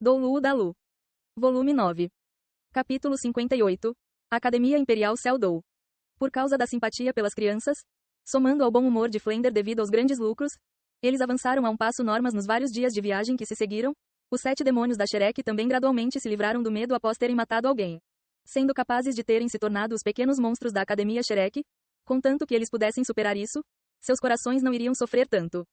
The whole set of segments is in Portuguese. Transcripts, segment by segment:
Do Lu da Lu. Volume 9. Capítulo 58. Academia Imperial Seldou. Por causa da simpatia pelas crianças, somando ao bom humor de Flender devido aos grandes lucros, eles avançaram a um passo normas nos vários dias de viagem que se seguiram. Os 7 demônios da Shrek também gradualmente se livraram do medo após terem matado alguém, sendo capazes de terem se tornado os pequenos monstros da Academia Shrek, contanto que eles pudessem superar isso, seus corações não iriam sofrer tanto.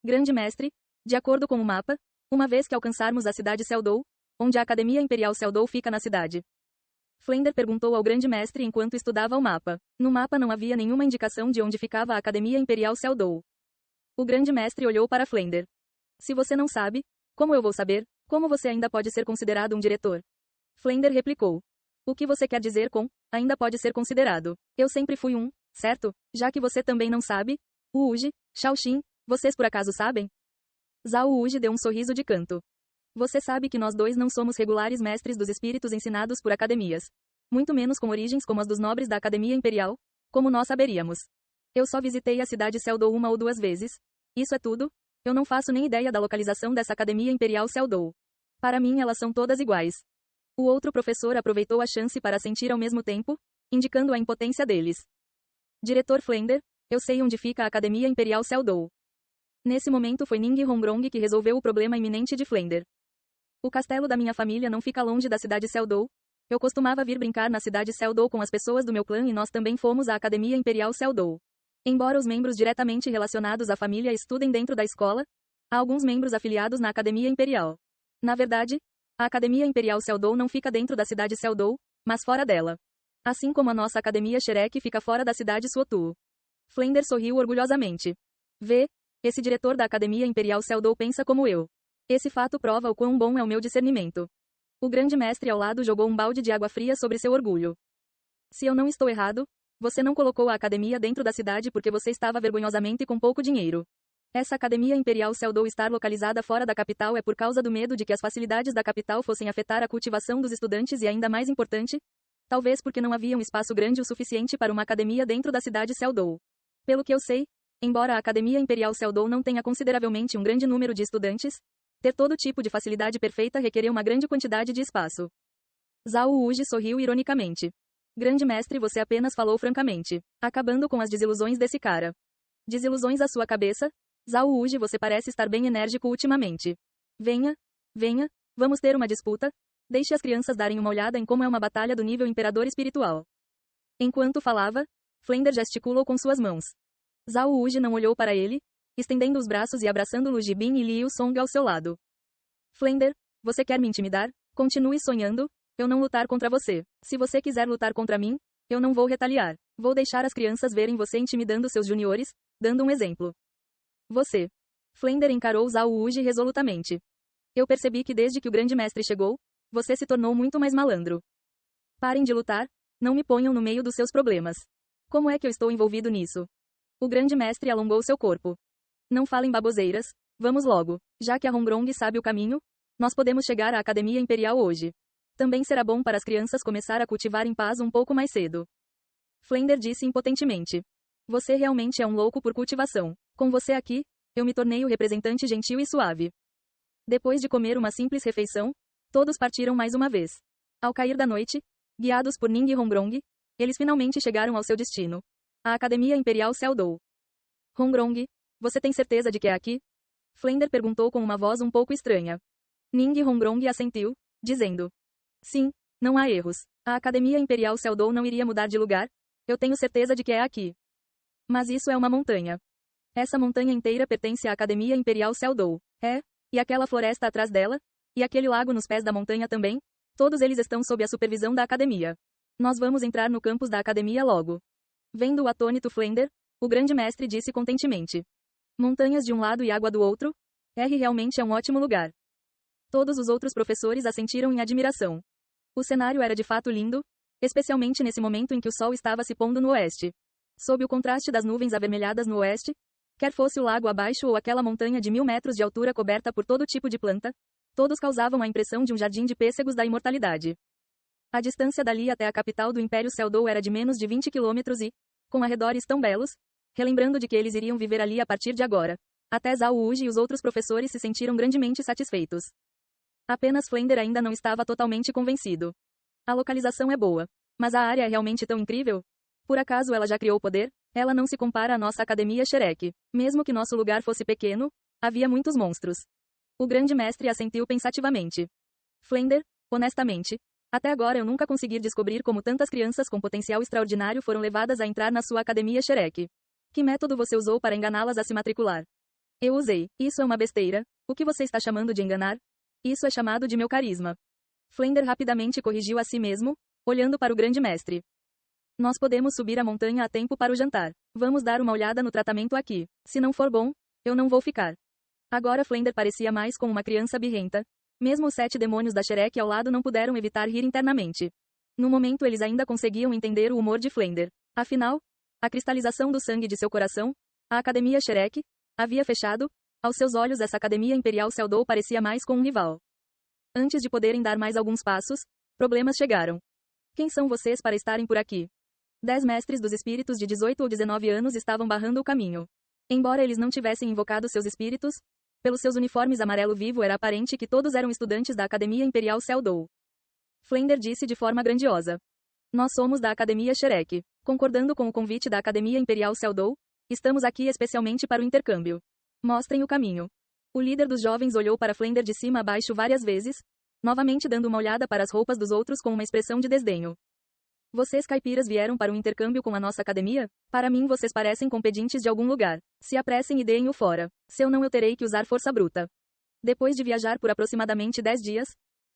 Grande Mestre, de acordo com o mapa, uma vez que alcançarmos a cidade Seldou, onde a Academia Imperial Seldou fica na cidade. Flender perguntou ao Grande Mestre enquanto estudava o mapa. No mapa não havia nenhuma indicação de onde ficava a Academia Imperial Seldou. O Grande Mestre olhou para Flender. Se você não sabe, como eu vou saber? Como você ainda pode ser considerado um diretor? Flender replicou. O que você quer dizer com, ainda pode ser considerado? Eu sempre fui um, certo? Já que você também não sabe? O Uji, Shaoxin, vocês por acaso sabem? Zhao Uji deu um sorriso de canto. Você sabe que nós dois não somos regulares mestres dos espíritos ensinados por academias. Muito menos com origens como as dos nobres da Academia Imperial, como nós saberíamos. Eu só visitei a cidade Seldou 1 ou 2 vezes. Isso é tudo? Eu não faço nem ideia da localização dessa Academia Imperial Seldou. Para mim elas são todas iguais. O outro professor aproveitou a chance para sentir ao mesmo tempo, indicando a impotência deles. Diretor Flender, eu sei onde fica a Academia Imperial Seldou. Nesse momento foi Ning Hongrong que resolveu o problema iminente de Flender. O castelo da minha família não fica longe da cidade Seldou. Eu costumava vir brincar na cidade Seldou com as pessoas do meu clã e nós também fomos à Academia Imperial Seldou. Embora os membros diretamente relacionados à família estudem dentro da escola, há alguns membros afiliados na Academia Imperial. Na verdade, a Academia Imperial Seldou não fica dentro da cidade Seldou, mas fora dela. Assim como a nossa Academia Shrek fica fora da cidade Suotu. Flender sorriu orgulhosamente. Vê, esse diretor da Academia Imperial Seldou pensa como eu. Esse fato prova o quão bom é o meu discernimento. O Grande Mestre ao lado jogou um balde de água fria sobre seu orgulho. Se eu não estou errado, você não colocou a academia dentro da cidade porque você estava vergonhosamente com pouco dinheiro. Essa Academia Imperial Seldou estar localizada fora da capital é por causa do medo de que as facilidades da capital fossem afetar a cultivação dos estudantes e ainda mais importante, talvez porque não havia um espaço grande o suficiente para uma academia dentro da cidade Seldou. Pelo que eu sei, embora a Academia Imperial Seldou não tenha consideravelmente um grande número de estudantes, ter todo tipo de facilidade perfeita requerer uma grande quantidade de espaço. Zhao Uji sorriu ironicamente. Grande Mestre, você apenas falou francamente, acabando com as desilusões desse cara. Desilusões à sua cabeça? Zhao Uji, você parece estar bem enérgico ultimamente. Venha, venha, vamos ter uma disputa? Deixe as crianças darem uma olhada em como é uma batalha do nível imperador espiritual. Enquanto falava, Flender gesticulou com suas mãos. Zhao Uji não olhou para ele, estendendo os braços e abraçando Lu Jibin e Liu Song ao seu lado. Flender, você quer me intimidar? Continue sonhando, eu não lutar contra você. Se você quiser lutar contra mim, eu não vou retaliar. Vou deixar as crianças verem você intimidando seus juniores, dando um exemplo. Você. Flender encarou Zhao Uji resolutamente. Eu percebi que desde que o Grande Mestre chegou, você se tornou muito mais malandro. Parem de lutar, não me ponham no meio dos seus problemas. Como é que eu estou envolvido nisso? O Grande Mestre alongou seu corpo. Não falem baboseiras, vamos logo. Já que a Hongrong sabe o caminho, nós podemos chegar à Academia Imperial hoje. Também será bom para as crianças começar a cultivar em paz um pouco mais cedo. Flender disse impotentemente. Você realmente é um louco por cultivação. Com você aqui, eu me tornei o representante gentil e suave. Depois de comer uma simples refeição, todos partiram mais uma vez. Ao cair da noite, guiados por Ning Hongrong, eles finalmente chegaram ao seu destino. A Academia Imperial Seldou. Hongrong, você tem certeza de que é aqui? Flender perguntou com uma voz um pouco estranha. Ning Hongrong assentiu, dizendo. Sim, não há erros. A Academia Imperial Seldou não iria mudar de lugar, eu tenho certeza de que é aqui. Mas isso é uma montanha. Essa montanha inteira pertence à Academia Imperial Seldou. É? E aquela floresta atrás dela? E aquele lago nos pés da montanha também? Todos eles estão sob a supervisão da Academia. Nós vamos entrar no campus da Academia logo. Vendo o atônito Flender, o Grande Mestre disse contentemente. Montanhas de um lado e água do outro? R realmente é um ótimo lugar. Todos os outros professores assentiram em admiração. O cenário era de fato lindo, especialmente nesse momento em que o sol estava se pondo no oeste. Sob o contraste das nuvens avermelhadas no oeste, quer fosse o lago abaixo ou aquela montanha de 1000 metros de altura coberta por todo tipo de planta, todos causavam a impressão de um jardim de pêssegos da imortalidade. A distância dali até a capital do Império Seldou era de menos de 20 quilômetros e, com arredores tão belos, relembrando de que eles iriam viver ali a partir de agora, até Zhao Uji e os outros professores se sentiram grandemente satisfeitos. Apenas Flender ainda não estava totalmente convencido. A localização é boa. Mas a área é realmente tão incrível? Por acaso ela já criou poder? Ela não se compara à nossa Academia Shrek. Mesmo que nosso lugar fosse pequeno, havia muitos monstros. O grande mestre assentiu pensativamente. Flender, honestamente, até agora eu nunca consegui descobrir como tantas crianças com potencial extraordinário foram levadas a entrar na sua Academia Shrek. Que método você usou para enganá-las a se matricular? Eu usei. Isso é uma besteira. O que você está chamando de enganar? Isso é chamado de meu carisma. Flender rapidamente corrigiu a si mesmo, olhando para o grande mestre. Nós podemos subir a montanha a tempo para o jantar. Vamos dar uma olhada no tratamento aqui. Se não for bom, eu não vou ficar. Agora Flender parecia mais com uma criança birrenta. Mesmo os 7 demônios da Shrek ao lado não puderam evitar rir internamente. No momento eles ainda conseguiam entender o humor de Flender. Afinal, a cristalização do sangue de seu coração, a Academia Shrek, havia fechado. Aos seus olhos essa Academia Imperial Seldou parecia mais com um rival. Antes de poderem dar mais alguns passos, problemas chegaram. Quem são vocês para estarem por aqui? 10 mestres dos espíritos de 18 ou 19 anos estavam barrando o caminho. Embora eles não tivessem invocado seus espíritos, pelos seus uniformes amarelo vivo era aparente que todos eram estudantes da Academia Imperial Seldou. Flender disse de forma grandiosa. Nós somos da Academia Shrek. Concordando com o convite da Academia Imperial Seldou, estamos aqui especialmente para o intercâmbio. Mostrem o caminho. O líder dos jovens olhou para Flender de cima a baixo várias vezes, novamente dando uma olhada para as roupas dos outros com uma expressão de desdenho. Vocês caipiras vieram para um intercâmbio com a nossa academia? Para mim vocês parecem com pedintes de algum lugar. Se apressem e deem-o fora. Se eu não eu terei que usar força bruta. Depois de viajar por aproximadamente 10 dias,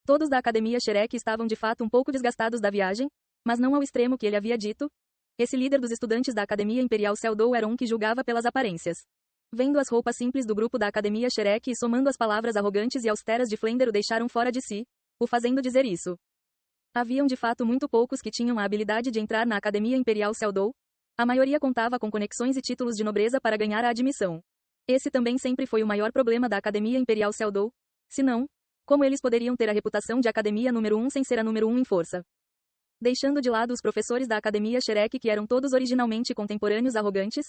todos da Academia Shrek estavam de fato um pouco desgastados da viagem, mas não ao extremo que ele havia dito. Esse líder dos estudantes da Academia Imperial Seldou era um que julgava pelas aparências. Vendo as roupas simples do grupo da Academia Shrek e somando as palavras arrogantes e austeras de Flender o deixaram fora de si, o fazendo dizer isso. Haviam de fato muito poucos que tinham a habilidade de entrar na Academia Imperial Seldou. A maioria contava com conexões e títulos de nobreza para ganhar a admissão. Esse também sempre foi o maior problema da Academia Imperial Seldou. Se não, como eles poderiam ter a reputação de Academia número 1 sem ser a número 1 em força? Deixando de lado os professores da Academia Shrek que eram todos originalmente contemporâneos arrogantes,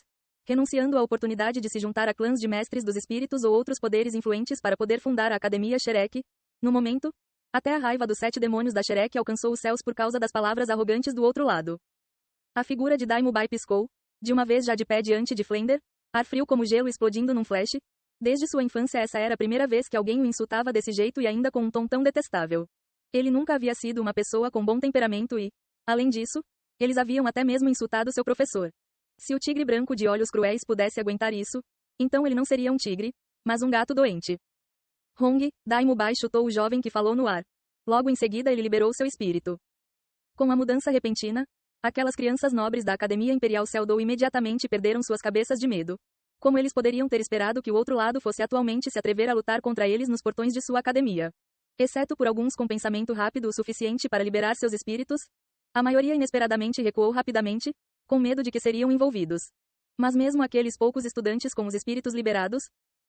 renunciando à oportunidade de se juntar a clãs de mestres dos espíritos ou outros poderes influentes para poder fundar a Academia Shrek, no momento, até a raiva dos 7 demônios da Shrek alcançou os céus por causa das palavras arrogantes do outro lado. A figura de Daimobai piscou, de uma vez já de pé diante de Flender, ar frio como gelo explodindo num flash. Desde sua infância essa era a primeira vez que alguém o insultava desse jeito e ainda com um tom tão detestável. Ele nunca havia sido uma pessoa com bom temperamento e, além disso, eles haviam até mesmo insultado seu professor. Se o tigre branco de olhos cruéis pudesse aguentar isso, então ele não seria um tigre, mas um gato doente. Hong, Daimobai chutou o jovem que falou no ar. Logo em seguida ele liberou seu espírito. Com a mudança repentina, aquelas crianças nobres da Academia Imperial Seldou imediatamente perderam suas cabeças de medo. Como eles poderiam ter esperado que o outro lado fosse atualmente se atrever a lutar contra eles nos portões de sua academia? Exceto por alguns com pensamento rápido o suficiente para liberar seus espíritos, a maioria inesperadamente recuou rapidamente, com medo de que seriam envolvidos. Mas mesmo aqueles poucos estudantes com os espíritos liberados,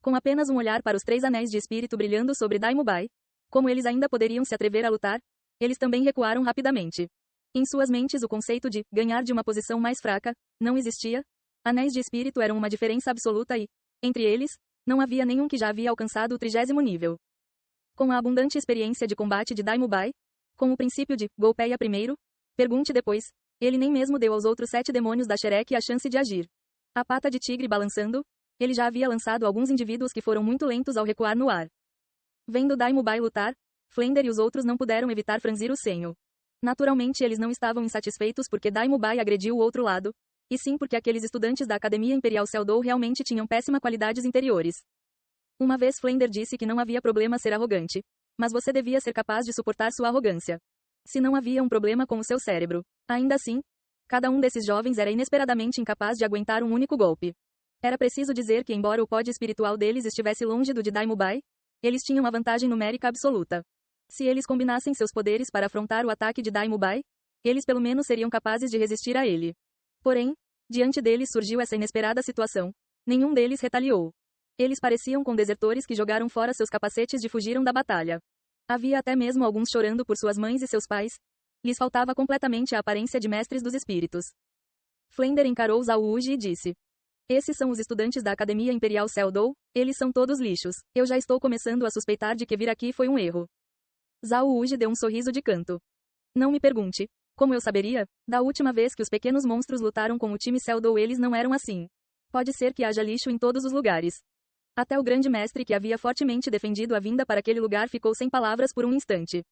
com apenas um olhar para os 3 anéis de espírito brilhando sobre Daimobai, como eles ainda poderiam se atrever a lutar, eles também recuaram rapidamente. Em suas mentes o conceito de ganhar de uma posição mais fraca não existia. Anéis de espírito eram uma diferença absoluta e, entre eles, não havia nenhum que já havia alcançado o 30º nível. Com a abundante experiência de combate de Daimobai, com o princípio de golpeia primeiro, pergunte depois, ele nem mesmo deu aos outros 7 demônios da Shrek a chance de agir. A pata de tigre balançando, ele já havia lançado alguns indivíduos que foram muito lentos ao recuar no ar. Vendo Daimobai lutar, Flender e os outros não puderam evitar franzir o senho. Naturalmente eles não estavam insatisfeitos porque Daimobai agrediu o outro lado, e sim porque aqueles estudantes da Academia Imperial Seldou realmente tinham péssimas qualidades interiores. Uma vez Flender disse que não havia problema ser arrogante, mas você devia ser capaz de suportar sua arrogância. Se não havia um problema com o seu cérebro. Ainda assim, cada um desses jovens era inesperadamente incapaz de aguentar um único golpe. Era preciso dizer que embora o pod espiritual deles estivesse longe do de Daimobai, eles tinham uma vantagem numérica absoluta. Se eles combinassem seus poderes para afrontar o ataque de Daimobai, eles pelo menos seriam capazes de resistir a ele. Porém, diante deles surgiu essa inesperada situação. Nenhum deles retaliou. Eles pareciam com desertores que jogaram fora seus capacetes e fugiram da batalha. Havia até mesmo alguns chorando por suas mães e seus pais. Lhes faltava completamente a aparência de mestres dos espíritos. Flender encarou Zhao Wuji e disse: esses são os estudantes da Academia Imperial Seldou, eles são todos lixos. Eu já estou começando a suspeitar de que vir aqui foi um erro. Zhao Wuji deu um sorriso de canto. Não me pergunte. Como eu saberia? Da última vez que os pequenos monstros lutaram com o time Celdou eles não eram assim. Pode ser que haja lixo em todos os lugares. Até o grande mestre que havia fortemente defendido a vinda para aquele lugar ficou sem palavras por um instante.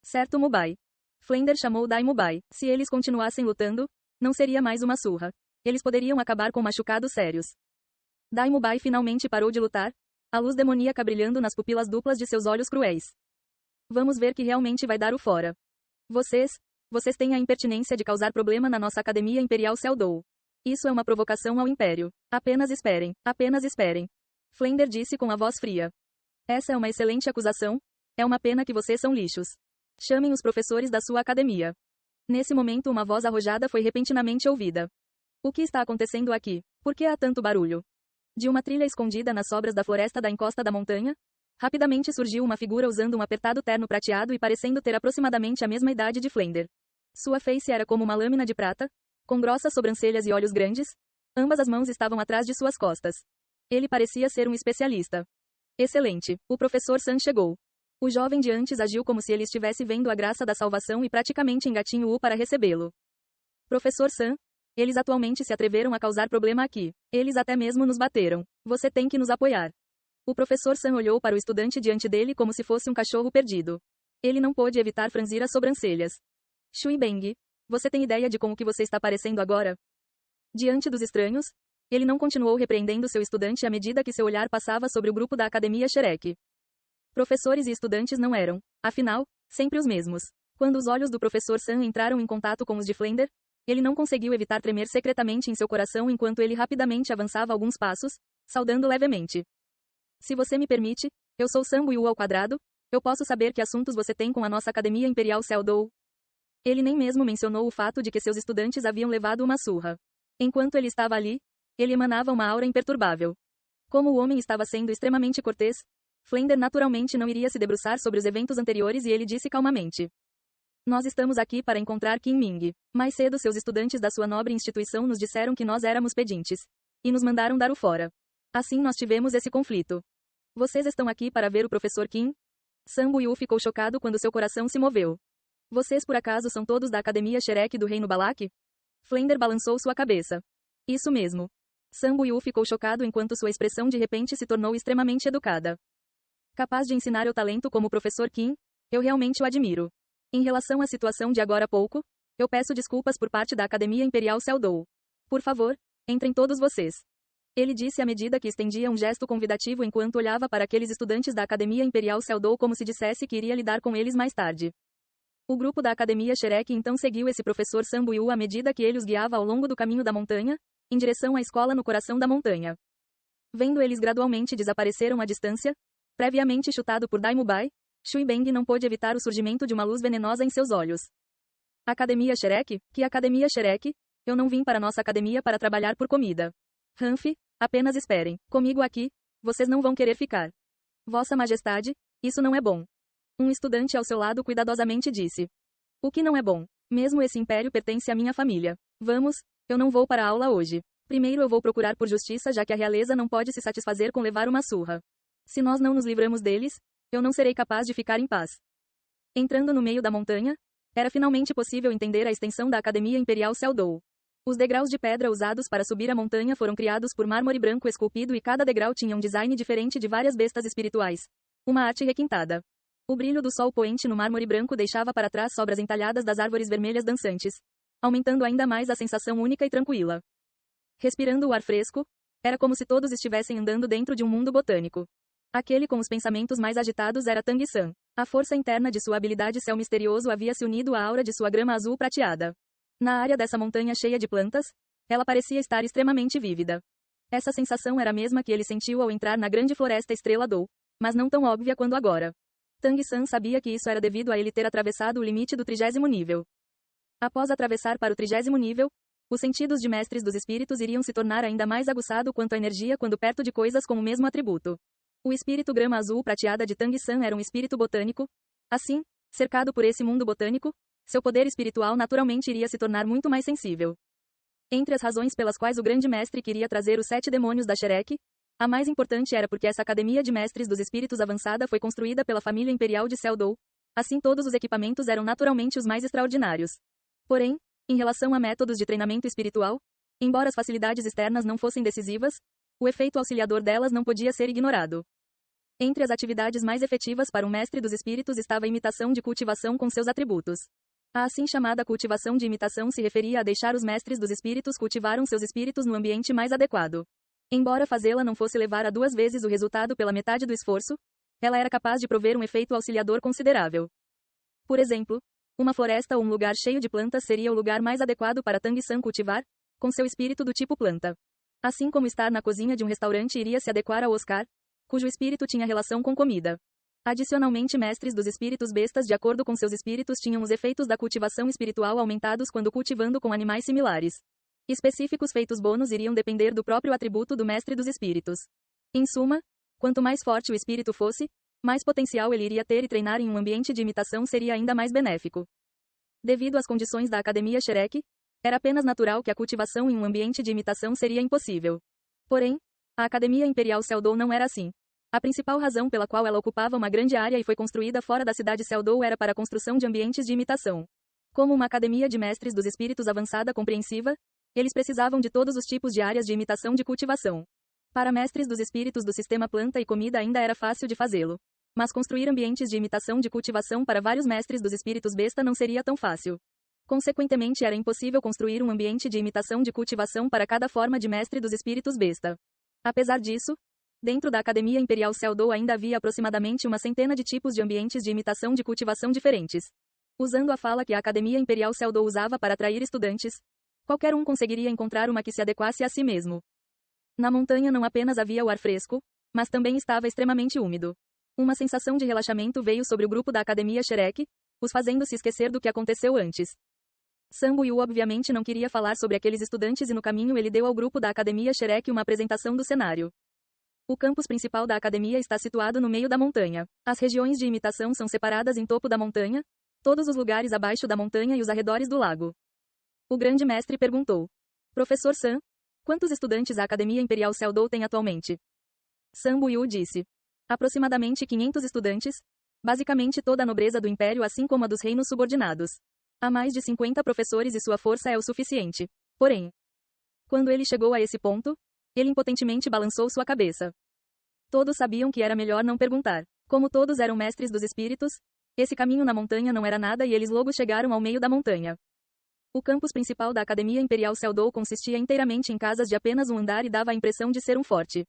Certo, Mubai. Flender chamou Dai Mubai. Se eles continuassem lutando, não seria mais uma surra. Eles poderiam acabar com machucados sérios. Dai Mubai finalmente parou de lutar, a luz demoníaca brilhando nas pupilas duplas de seus olhos cruéis. Vamos ver que realmente vai dar o fora. Vocês têm a impertinência de causar problema na nossa Academia Imperial Celdou. Isso é uma provocação ao Império. Apenas esperem. Apenas esperem. Flender disse com a voz fria. Essa é uma excelente acusação. É uma pena que vocês são lixos. Chamem os professores da sua academia. Nesse momento uma voz arrojada foi repentinamente ouvida. O que está acontecendo aqui? Por que há tanto barulho? De uma trilha escondida nas sobras da floresta da encosta da montanha, rapidamente surgiu uma figura usando um apertado terno prateado e parecendo ter aproximadamente a mesma idade de Flender. Sua face era como uma lâmina de prata, com grossas sobrancelhas e olhos grandes. Ambas as mãos estavam atrás de suas costas. Ele parecia ser um especialista. Excelente. O professor San chegou. O jovem de antes agiu como se ele estivesse vendo a graça da salvação e praticamente engatinhou-o para recebê-lo. Professor San, eles atualmente se atreveram a causar problema aqui. Eles até mesmo nos bateram. Você tem que nos apoiar. O professor San olhou para o estudante diante dele como se fosse um cachorro perdido. Ele não pôde evitar franzir as sobrancelhas. Shui Beng, você tem ideia de como que você está parecendo agora? Diante dos estranhos, ele não continuou repreendendo seu estudante à medida que seu olhar passava sobre o grupo da Academia Shrek. Professores e estudantes não eram, afinal, sempre os mesmos. Quando os olhos do professor San entraram em contato com os de Flender, ele não conseguiu evitar tremer secretamente em seu coração enquanto ele rapidamente avançava alguns passos, saudando levemente. Se você me permite, eu sou San Buiu ao quadrado, eu posso saber que assuntos você tem com a nossa Academia Imperial Celdou? Ele nem mesmo mencionou o fato de que seus estudantes haviam levado uma surra. Enquanto ele estava ali, ele emanava uma aura imperturbável. Como o homem estava sendo extremamente cortês, Flender naturalmente não iria se debruçar sobre os eventos anteriores e ele disse calmamente. Nós estamos aqui para encontrar Qin Ming. Mais cedo seus estudantes da sua nobre instituição nos disseram que nós éramos pedintes. E nos mandaram dar o fora. Assim nós tivemos esse conflito. Vocês estão aqui para ver o professor Qin? San Buiu ficou chocado quando seu coração se moveu. Vocês por acaso são todos da Academia Shrek do Reino Balak? Flender balançou sua cabeça. Isso mesmo. San Buiu ficou chocado enquanto sua expressão de repente se tornou extremamente educada. Capaz de ensinar o talento como o professor Qin, eu realmente o admiro. Em relação à situação de agora há pouco, eu peço desculpas por parte da Academia Imperial Celdou. Por favor, entrem todos vocês. Ele disse à medida que estendia um gesto convidativo enquanto olhava para aqueles estudantes da Academia Imperial Celdou como se dissesse que iria lidar com eles mais tarde. O grupo da Academia Shrek então seguiu esse professor San Buiu à medida que ele os guiava ao longo do caminho da montanha, em direção à escola no coração da montanha. Vendo eles gradualmente desapareceram à distância, previamente chutado por Dai Mubai, Shui Beng não pôde evitar o surgimento de uma luz venenosa em seus olhos. Academia Shrek? Que Academia Shrek? Eu não vim para nossa academia para trabalhar por comida. Hanfi, apenas esperem. Comigo aqui, vocês não vão querer ficar. Vossa Majestade, isso não é bom. Um estudante ao seu lado cuidadosamente disse. O que não é bom? Mesmo esse império pertence à minha família. Vamos, eu não vou para a aula hoje. Primeiro eu vou procurar por justiça já que a realeza não pode se satisfazer com levar uma surra. Se nós não nos livramos deles, eu não serei capaz de ficar em paz. Entrando no meio da montanha, era finalmente possível entender a extensão da Academia Imperial Celdou. Os degraus de pedra usados para subir a montanha foram criados por mármore branco esculpido e cada degrau tinha um design diferente de várias bestas espirituais. Uma arte requintada. O brilho do sol poente no mármore branco deixava para trás sobras entalhadas das árvores vermelhas dançantes, aumentando ainda mais a sensação única e tranquila. Respirando o ar fresco, era como se todos estivessem andando dentro de um mundo botânico. Aquele com os pensamentos mais agitados era Tang San. A força interna de sua habilidade céu misterioso havia se unido à aura de sua grama azul prateada. Na área dessa montanha cheia de plantas, ela parecia estar extremamente vívida. Essa sensação era a mesma que ele sentiu ao entrar na grande floresta Estrela Dou, mas não tão óbvia quando agora. Tang San sabia que isso era devido a ele ter atravessado o limite do 30º nível. Após atravessar para o 30º nível, os sentidos de mestres dos espíritos iriam se tornar ainda mais aguçado quanto à energia quando perto de coisas com o mesmo atributo. O espírito grama azul prateada de Tang San era um espírito botânico. Assim, cercado por esse mundo botânico, seu poder espiritual naturalmente iria se tornar muito mais sensível. Entre as razões pelas quais o grande mestre queria trazer os 7 demônios da Shrek, a mais importante era porque essa academia de mestres dos espíritos avançada foi construída pela família imperial de Celdou, Assim todos os equipamentos eram naturalmente os mais extraordinários. Porém, em relação a métodos de treinamento espiritual, embora as facilidades externas não fossem decisivas, o efeito auxiliador delas não podia ser ignorado. Entre as atividades mais efetivas para um mestre dos espíritos estava a imitação de cultivação com seus atributos. A assim chamada cultivação de imitação se referia a deixar os mestres dos espíritos cultivaram seus espíritos no ambiente mais adequado. Embora fazê-la não fosse levar a 2 vezes o resultado pela metade do esforço, ela era capaz de prover um efeito auxiliador considerável. Por exemplo, uma floresta ou um lugar cheio de plantas seria o lugar mais adequado para Tang-san cultivar, com seu espírito do tipo planta. Assim como estar na cozinha de um restaurante iria se adequar ao Oscar, cujo espírito tinha relação com comida. Adicionalmente, mestres dos espíritos bestas de acordo com seus espíritos tinham os efeitos da cultivação espiritual aumentados quando cultivando com animais similares. Específicos feitos bônus iriam depender do próprio atributo do mestre dos espíritos. Em suma, quanto mais forte o espírito fosse, mais potencial ele iria ter e treinar em um ambiente de imitação seria ainda mais benéfico. Devido às condições da Academia Shrek, era apenas natural que a cultivação em um ambiente de imitação seria impossível. Porém, a Academia Imperial Seldou não era assim. A principal razão pela qual ela ocupava uma grande área e foi construída fora da cidade Seldou era para a construção de ambientes de imitação. Como uma academia de mestres dos espíritos avançada compreensiva, eles precisavam de todos os tipos de áreas de imitação de cultivação. Para mestres dos espíritos do sistema planta e comida ainda era fácil de fazê-lo. Mas construir ambientes de imitação de cultivação para vários mestres dos espíritos besta não seria tão fácil. Consequentemente, era impossível construir um ambiente de imitação de cultivação para cada forma de mestre dos espíritos besta. Apesar disso, dentro da Academia Imperial Seldou ainda havia aproximadamente uma centena de tipos de ambientes de imitação de cultivação diferentes. Usando a fala que a Academia Imperial Seldou usava para atrair estudantes, qualquer um conseguiria encontrar uma que se adequasse a si mesmo. Na montanha não apenas havia o ar fresco, mas também estava extremamente úmido. Uma sensação de relaxamento veio sobre o grupo da Academia Shrek, os fazendo se esquecer do que aconteceu antes. Sambo Yu obviamente não queria falar sobre aqueles estudantes e no caminho ele deu ao grupo da Academia Shrek uma apresentação do cenário. O campus principal da academia está situado no meio da montanha. As regiões de imitação são separadas em topo da montanha, todos os lugares abaixo da montanha e os arredores do lago. O grande mestre perguntou: Professor San, quantos estudantes a Academia Imperial Seldou tem atualmente? Sambo Yu disse: aproximadamente 500 estudantes, basicamente toda a nobreza do império assim como a dos reinos subordinados. Há mais de 50 professores e sua força é o suficiente. Porém, quando ele chegou a esse ponto, ele impotentemente balançou sua cabeça. Todos sabiam que era melhor não perguntar. Como todos eram mestres dos espíritos, esse caminho na montanha não era nada e eles logo chegaram ao meio da montanha. O campus principal da Academia Imperial Seldou consistia inteiramente em casas de apenas um andar e dava a impressão de ser um forte.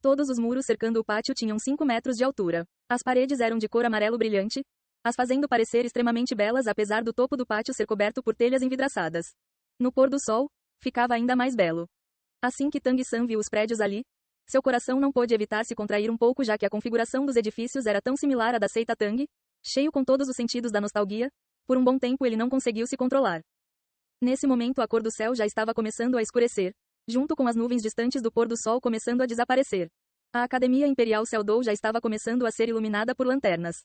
Todos os muros cercando o pátio tinham 5 metros de altura. As paredes eram de cor amarelo brilhante, as fazendo parecer extremamente belas apesar do topo do pátio ser coberto por telhas envidraçadas. No pôr do sol, ficava ainda mais belo. Assim que Tang-san viu os prédios ali, seu coração não pôde evitar se contrair um pouco já que a configuração dos edifícios era tão similar à da seita Tang, cheio com todos os sentidos da nostalgia, por um bom tempo ele não conseguiu se controlar. Nesse momento a cor do céu já estava começando a escurecer, junto com as nuvens distantes do pôr do sol começando a desaparecer. A Academia Imperial Seldou já estava começando a ser iluminada por lanternas.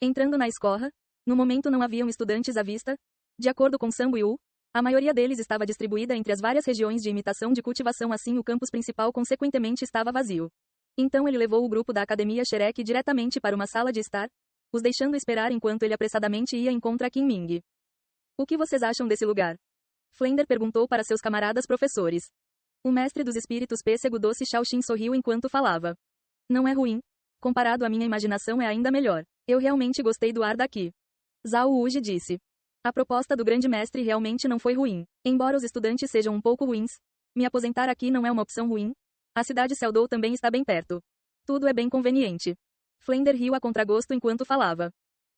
Entrando na escola, no momento não haviam estudantes à vista. De acordo com Sambo Yu, a maioria deles estava distribuída entre as várias regiões de imitação de cultivação assim o campus principal consequentemente estava vazio. Então ele levou o grupo da Academia Shrek diretamente para uma sala de estar, os deixando esperar enquanto ele apressadamente ia em contra Qin Ming. O que vocês acham desse lugar? Flender perguntou para seus camaradas professores. O mestre dos espíritos pêssego doce Shaoxin sorriu enquanto falava. Não é ruim. Comparado à minha imaginação é ainda melhor. Eu realmente gostei do ar daqui. Zhao Wuji disse. A proposta do grande mestre realmente não foi ruim. Embora os estudantes sejam um pouco ruins, me aposentar aqui não é uma opção ruim. A cidade Seldou também está bem perto. Tudo é bem conveniente. Flender riu a contragosto enquanto falava.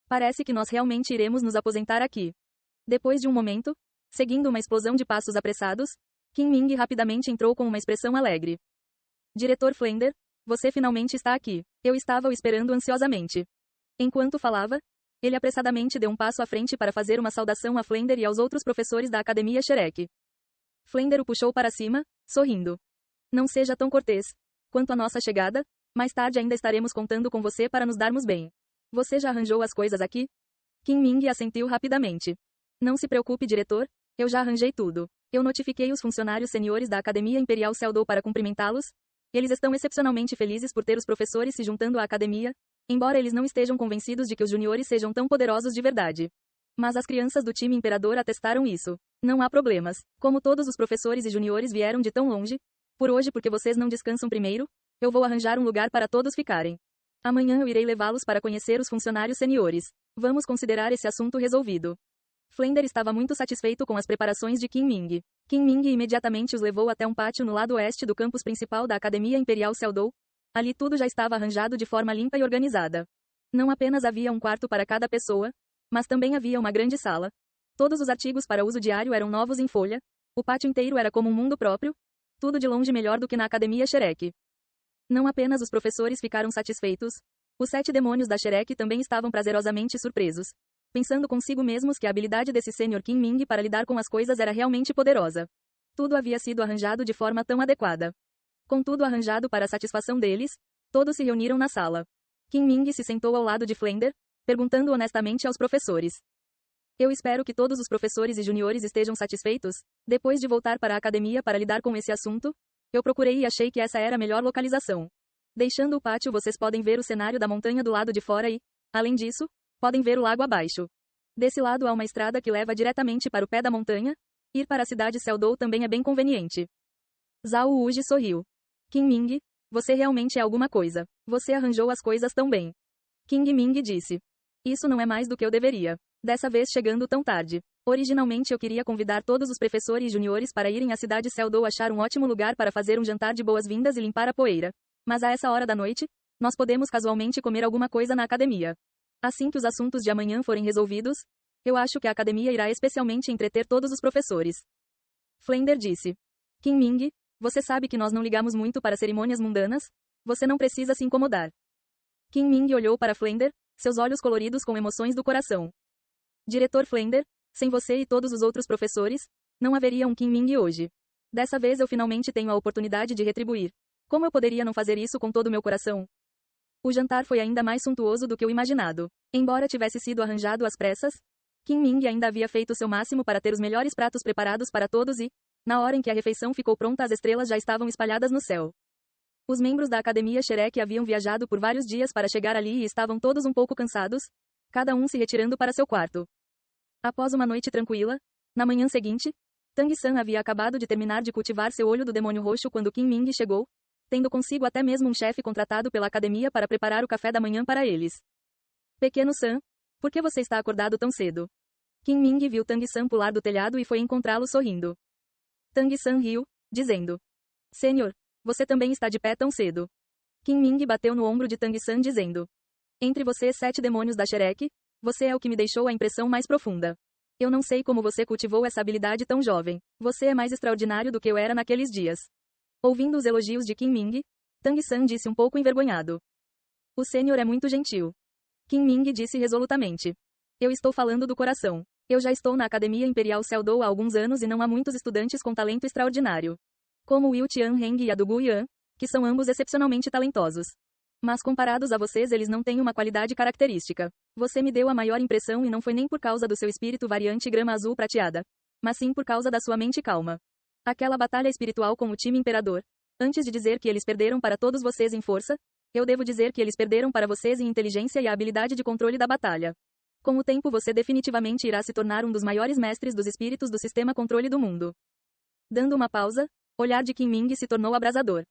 Parece que nós realmente iremos nos aposentar aqui. Depois de um momento, seguindo uma explosão de passos apressados, Qin Ming rapidamente entrou com uma expressão alegre. Diretor Flender, você finalmente está aqui. Eu estava o esperando ansiosamente. Enquanto falava, ele apressadamente deu um passo à frente para fazer uma saudação a Flender e aos outros professores da Academia Shrek. Flender o puxou para cima, sorrindo. Não seja tão cortês. Quanto à nossa chegada, mais tarde ainda estaremos contando com você para nos darmos bem. Você já arranjou as coisas aqui? Qin Ming assentiu rapidamente. Não se preocupe, diretor, eu já arranjei tudo. Eu notifiquei os funcionários seniores da Academia Imperial Seldou para cumprimentá-los. Eles estão excepcionalmente felizes por ter os professores se juntando à academia. Embora eles não estejam convencidos de que os juniores sejam tão poderosos de verdade. Mas as crianças do time imperador atestaram isso. Não há problemas. Como todos os professores e juniores vieram de tão longe, por hoje porque vocês não descansam primeiro, eu vou arranjar um lugar para todos ficarem. Amanhã eu irei levá-los para conhecer os funcionários seniores. Vamos considerar esse assunto resolvido. Flender estava muito satisfeito com as preparações de Qin Ming. Qin Ming imediatamente os levou até um pátio no lado oeste do campus principal da Academia Imperial Seldou. Ali tudo já estava arranjado de forma limpa e organizada. Não apenas havia um quarto para cada pessoa, mas também havia uma grande sala. Todos os artigos para uso diário eram novos em folha. O pátio inteiro era como um mundo próprio. Tudo de longe melhor do que na Academia Shrek. Não apenas os professores ficaram satisfeitos. Os 7 demônios da Shrek também estavam prazerosamente surpresos, pensando consigo mesmos que a habilidade desse Sr. Qin Ming para lidar com as coisas era realmente poderosa. Tudo havia sido arranjado de forma tão adequada. Com tudo arranjado para a satisfação deles, todos se reuniram na sala. Qin Ming se sentou ao lado de Flender, perguntando honestamente aos professores. Eu espero que todos os professores e juniores estejam satisfeitos. Depois de voltar para a academia para lidar com esse assunto, eu procurei e achei que essa era a melhor localização. Deixando o pátio, vocês podem ver o cenário da montanha do lado de fora e, além disso, podem ver o lago abaixo. Desse lado há uma estrada que leva diretamente para o pé da montanha. Ir para a cidade Seldou também é bem conveniente. Zhao Wuji sorriu. Qin Ming, você realmente é alguma coisa. Você arranjou as coisas tão bem. Qin Ming disse. Isso não é mais do que eu deveria. Dessa vez chegando tão tarde. Originalmente eu queria convidar todos os professores e juniores para irem à cidade Seldou achar um ótimo lugar para fazer um jantar de boas-vindas e limpar a poeira. Mas a essa hora da noite, nós podemos casualmente comer alguma coisa na academia. Assim que os assuntos de amanhã forem resolvidos, eu acho que a academia irá especialmente entreter todos os professores. Flender disse. Qin Ming, você sabe que nós não ligamos muito para cerimônias mundanas? Você não precisa se incomodar. Qin Ming olhou para Flender, seus olhos coloridos com emoções do coração. Diretor Flender, sem você e todos os outros professores, não haveria um Qin Ming hoje. Dessa vez eu finalmente tenho a oportunidade de retribuir. Como eu poderia não fazer isso com todo o meu coração? O jantar foi ainda mais suntuoso do que o imaginado. Embora tivesse sido arranjado às pressas, Qin Ming ainda havia feito seu máximo para ter os melhores pratos preparados para todos e, na hora em que a refeição ficou pronta, as estrelas já estavam espalhadas no céu. Os membros da Academia Shrek haviam viajado por vários dias para chegar ali e estavam todos um pouco cansados, cada um se retirando para seu quarto. Após uma noite tranquila, na manhã seguinte, Tang-san havia acabado de terminar de cultivar seu olho do demônio roxo quando Qin Ming chegou, tendo consigo até mesmo um chefe contratado pela academia para preparar o café da manhã para eles. Pequeno San, por que você está acordado tão cedo? Qin Ming viu Tang-san pular do telhado e foi encontrá-lo sorrindo. Tang-san riu, dizendo. Senhor, você também está de pé tão cedo. Qin Ming bateu no ombro de Tang-san dizendo. Entre vocês 7 demônios da Shrek, você é o que me deixou a impressão mais profunda. Eu não sei como você cultivou essa habilidade tão jovem. Você é mais extraordinário do que eu era naqueles dias. Ouvindo os elogios de Qin Ming, Tang-san disse um pouco envergonhado. O senhor é muito gentil. Qin Ming disse resolutamente. Eu estou falando do coração. Eu já estou na Academia Imperial Seldou há alguns anos e não há muitos estudantes com talento extraordinário. Como Will Tianheng e Adugu Yan, que são ambos excepcionalmente talentosos. Mas comparados a vocês eles não têm uma qualidade característica. Você me deu a maior impressão e não foi nem por causa do seu espírito variante grama azul prateada, mas sim por causa da sua mente calma. Aquela batalha espiritual com o time imperador. Antes de dizer que eles perderam para todos vocês em força, eu devo dizer que eles perderam para vocês em inteligência e a habilidade de controle da batalha. Com o tempo você definitivamente irá se tornar um dos maiores mestres dos espíritos do sistema controle do mundo. Dando uma pausa, o olhar de Qin Ming se tornou abrasador.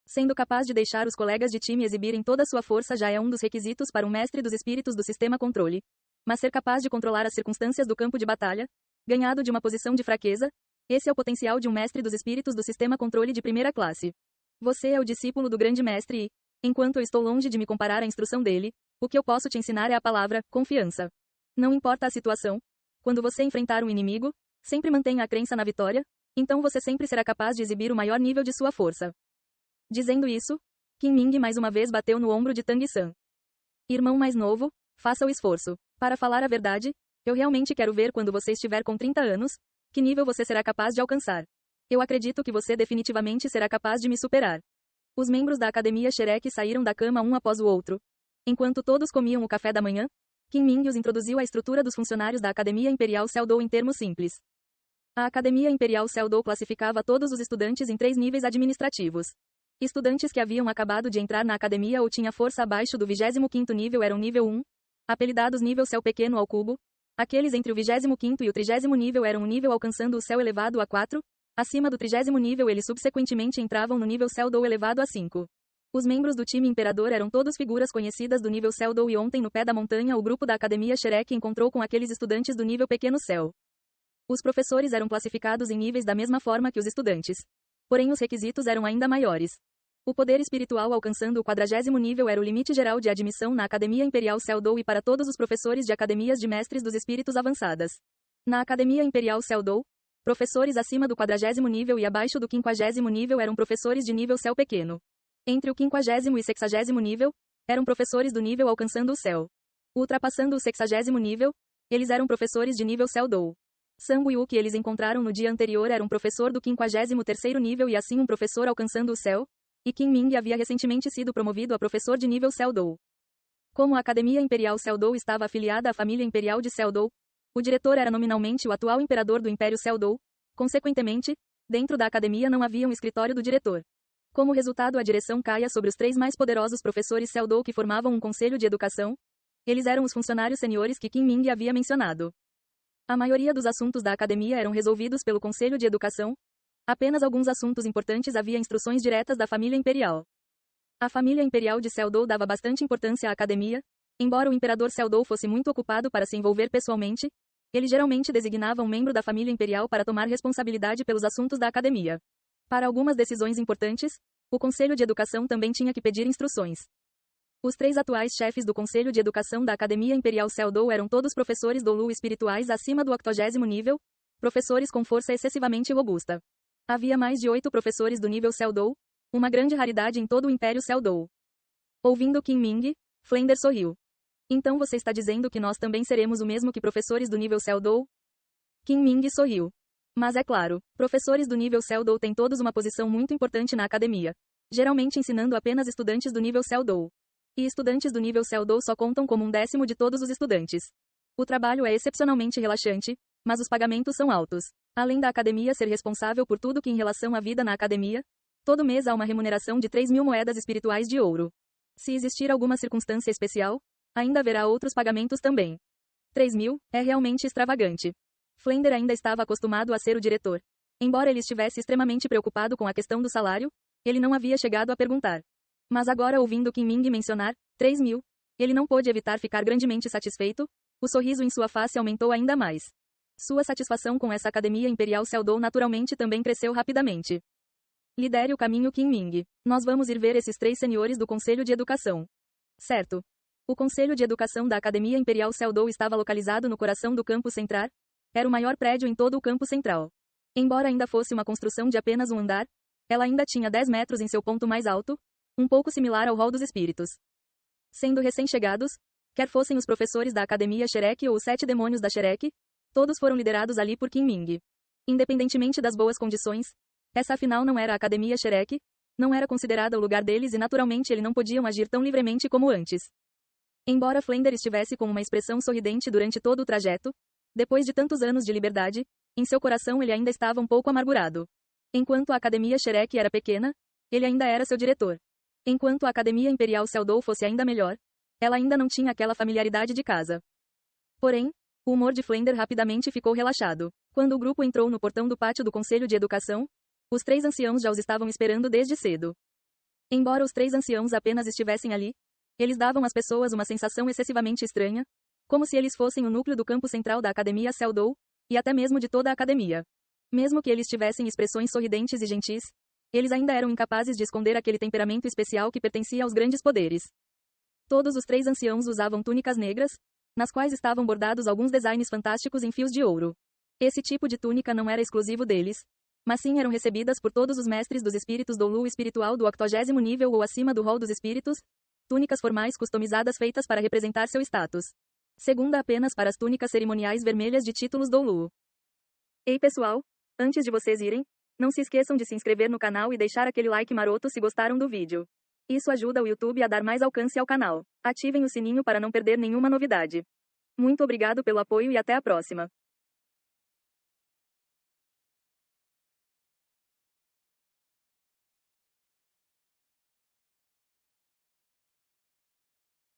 Sendo capaz de deixar os colegas de time exibirem toda a sua força já é um dos requisitos para um mestre dos espíritos do sistema controle. Mas ser capaz de controlar as circunstâncias do campo de batalha, ganhado de uma posição de fraqueza, esse é o potencial de um mestre dos espíritos do sistema controle de primeira classe. Você é o discípulo do grande mestre e, enquanto eu estou longe de me comparar à instrução dele, o que eu posso te ensinar é a palavra, confiança. Não importa a situação, quando você enfrentar um inimigo, sempre mantenha a crença na vitória, então você sempre será capaz de exibir o maior nível de sua força. Dizendo isso, Qin Ming mais uma vez bateu no ombro de Tang-san. Irmão mais novo, faça o esforço. Para falar a verdade, eu realmente quero ver quando você estiver com 30 anos, que nível você será capaz de alcançar. Eu acredito que você definitivamente será capaz de me superar. Os membros da Academia Shrek saíram da cama um após o outro. Enquanto todos comiam o café da manhã, Qin Ming os introduziu à estrutura dos funcionários da Academia Imperial Seldou em termos simples. A Academia Imperial Seldou classificava todos os estudantes em 3 níveis administrativos. Estudantes que haviam acabado de entrar na academia ou tinha força abaixo do 25º nível eram nível 1, apelidados nível céu pequeno ao cubo. Aqueles entre o 25º e o 30º nível eram um nível alcançando o céu elevado a 4, acima do 30º nível eles subsequentemente entravam no nível céu dou elevado a 5. Os membros do time imperador eram todos figuras conhecidas do nível céu dou e ontem no pé da montanha o grupo da academia Shrek encontrou com aqueles estudantes do nível pequeno céu. Os professores eram classificados em níveis da mesma forma que os estudantes. Porém os requisitos eram ainda maiores. O poder espiritual alcançando o 40º nível era o limite geral de admissão na Academia Imperial Céu Dou e para todos os professores de academias de mestres dos espíritos avançadas. Na Academia Imperial Céu Dou, professores acima do 40º nível e abaixo do 50º nível eram professores de nível céu pequeno. Entre o 50º e 60º nível, eram professores do nível alcançando o céu. Ultrapassando o 60º nível, eles eram professores de nível céu Dou. Sangu e o que eles encontraram no dia anterior era um professor do 53º nível e assim um professor alcançando o céu, e Qin Ming havia recentemente sido promovido a professor de nível Céu Dou. Como a Academia Imperial Céu Dou estava afiliada à família imperial de Céu Dou, o diretor era nominalmente o atual imperador do Império Céu Dou. Consequentemente, dentro da academia não havia um escritório do diretor. Como resultado, a direção caia sobre os 3 mais poderosos professores Céu Dou que formavam um conselho de educação. Eles eram os funcionários seniores que Qin Ming havia mencionado. A maioria dos assuntos da academia eram resolvidos pelo conselho de educação. Apenas alguns assuntos importantes havia instruções diretas da família imperial. A família imperial de Céu Dou dava bastante importância à academia. Embora o imperador Céu Dou fosse muito ocupado para se envolver pessoalmente, ele geralmente designava um membro da família imperial para tomar responsabilidade pelos assuntos da academia. Para algumas decisões importantes, o conselho de educação também tinha que pedir instruções. Os 3 atuais chefes do conselho de educação da Academia Imperial Céu Dou eram todos professores Dolu espirituais acima do 80º nível, professores com força excessivamente robusta. Havia mais de 8 professores do nível Céu Dou, uma grande raridade em todo o Império Céu Dou. Ouvindo Qin Ming, Flender sorriu. Então você está dizendo que nós também seremos o mesmo que professores do nível Céu Dou? Qin Ming sorriu. Mas é claro, professores do nível Céu Dou têm todos uma posição muito importante na academia, geralmente ensinando apenas estudantes do nível Céu Dou. E estudantes do nível Céu Dou só contam como 1/10 de todos os estudantes. O trabalho é excepcionalmente relaxante, mas os pagamentos são altos. Além da academia ser responsável por tudo que em relação à vida na academia, todo mês há uma remuneração de 3.000 moedas espirituais de ouro. Se existir alguma circunstância especial, ainda haverá outros pagamentos também. 3.000 é realmente extravagante. Flender ainda estava acostumado a ser o diretor. Embora ele estivesse extremamente preocupado com a questão do salário, ele não havia chegado a perguntar. Mas agora ouvindo Qin Ming mencionar 3.000, ele não pôde evitar ficar grandemente satisfeito. O sorriso em sua face aumentou ainda mais. Sua satisfação com essa academia imperial Céu Dou naturalmente também cresceu rapidamente. Lidere o caminho Qin Ming. Nós vamos ir ver esses 3 senhores do Conselho de Educação. Certo. O Conselho de Educação da Academia Imperial Céu Dou estava localizado no coração do campus central. Era o maior prédio em todo o campo central. Embora ainda fosse uma construção de apenas um andar, ela ainda tinha 10 metros em seu ponto mais alto, um pouco similar ao Hall dos Espíritos. Sendo recém-chegados, quer fossem os professores da Academia Shrek ou os 7 demônios da Shrek, todos foram liderados ali por Qin Ming. Independentemente das boas condições, essa afinal não era a Academia Shrek, não era considerada o lugar deles e naturalmente eles não podiam agir tão livremente como antes. Embora Flender estivesse com uma expressão sorridente durante todo o trajeto, depois de tantos anos de liberdade, em seu coração ele ainda estava um pouco amargurado. Enquanto a Academia Shrek era pequena, ele ainda era seu diretor. Enquanto a Academia Imperial Céu Dou fosse ainda melhor, ela ainda não tinha aquela familiaridade de casa. Porém, o humor de Flender rapidamente ficou relaxado. Quando o grupo entrou no portão do pátio do Conselho de Educação, os 3 anciãos já os estavam esperando desde cedo. Embora os 3 anciãos apenas estivessem ali, eles davam às pessoas uma sensação excessivamente estranha, como se eles fossem o núcleo do campo central da Academia Céu Dou, e até mesmo de toda a academia. Mesmo que eles tivessem expressões sorridentes e gentis, eles ainda eram incapazes de esconder aquele temperamento especial que pertencia aos grandes poderes. Todos os 3 anciãos usavam túnicas negras, nas quais estavam bordados alguns designs fantásticos em fios de ouro. Esse tipo de túnica não era exclusivo deles, mas sim eram recebidas por todos os mestres dos espíritos do Lu espiritual do 80º nível ou acima do Hall dos Espíritos, túnicas formais customizadas feitas para representar seu status. Segunda apenas para as túnicas cerimoniais vermelhas de títulos do Lu. Ei pessoal, antes de vocês irem, não se esqueçam de se inscrever no canal e deixar aquele like maroto se gostaram do vídeo. Isso ajuda o YouTube a dar mais alcance ao canal. Ativem o sininho para não perder nenhuma novidade. Muito obrigado pelo apoio e até a próxima.